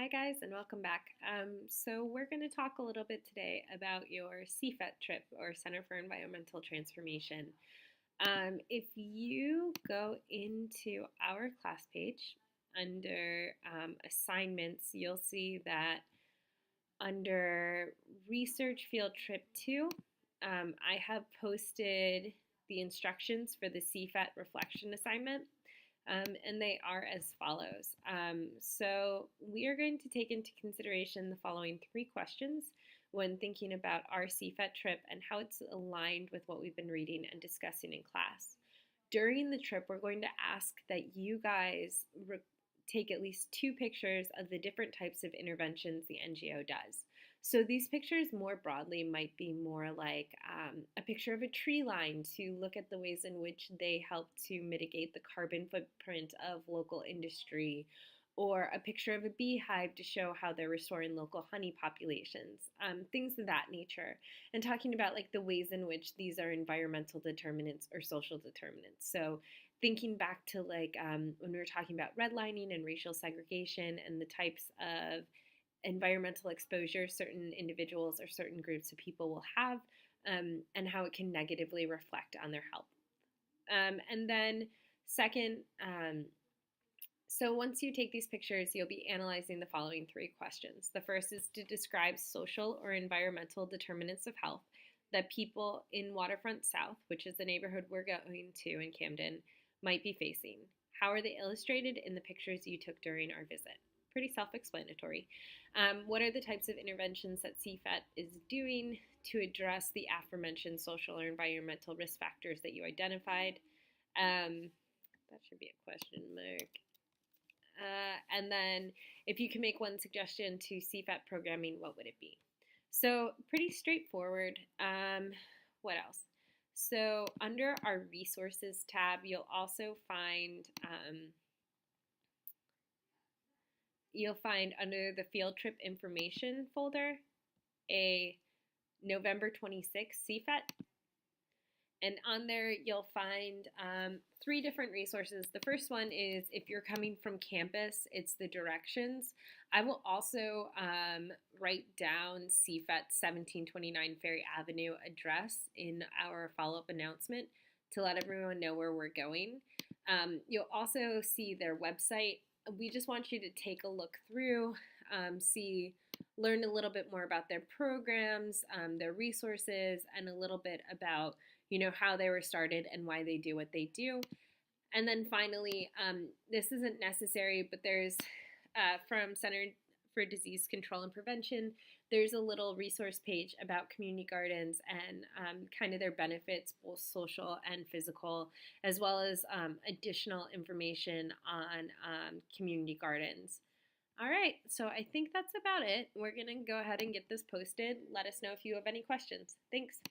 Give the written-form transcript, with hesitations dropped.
Hi guys and welcome back. So we're going to talk a little bit today about your CFET trip or Center for Environmental Transformation. If you go into our class page under assignments, you'll see that under Research Field Trip 2, I have posted the instructions for the CFET reflection assignment. And they are as follows. So we are going to take into consideration the following three questions when thinking about our CFET trip and how it's aligned with what we've been reading and discussing in class. During the trip, we're going to ask that you guys take at least 2 pictures of the different types of interventions the NGO does. So these pictures more broadly might be more like a picture of a tree line to look at the ways in which they help to mitigate the carbon footprint of local industry, or a picture of a beehive to show how they're restoring local honey populations, things of that nature, and talking about like the ways in which these are environmental determinants or social determinants. So thinking back to like when we were talking about redlining and racial segregation and the types of environmental exposure certain individuals or certain groups of people will have, and how it can negatively reflect on their health. And then second, so once you take these pictures, you'll be analyzing the following 3 questions. The first is to describe social or environmental determinants of health that people in Waterfront South, which is the neighborhood we're going to in Camden, might be facing. How are they illustrated in the pictures you took during our visit? Pretty self-explanatory. What are the types of interventions that CFET is doing to address the aforementioned social or environmental risk factors that you identified? That should be a question mark. And then if you can make one suggestion to CFET programming, what would it be? So pretty straightforward. What else? So under our resources tab, you'll also find under the field trip information folder a November 26th CFET. And on there, you'll find 3 different resources. The first one is if you're coming from campus, it's the directions. I will also write down CFET 1729 Ferry Avenue address in our follow-up announcement to let everyone know where we're going. You'll also see their website. We just want you to take a look through, learn a little bit more about their programs, their resources, and a little bit about how they were started and why they do what they do. And then finally, this isn't necessary, but there's from Center for Disease Control and Prevention, there's a little resource page about community gardens and kind of their benefits, both social and physical, as well as additional information on community gardens. All right, so I think that's about it. We're going to go ahead and get this posted. Let us know if you have any questions. Thanks.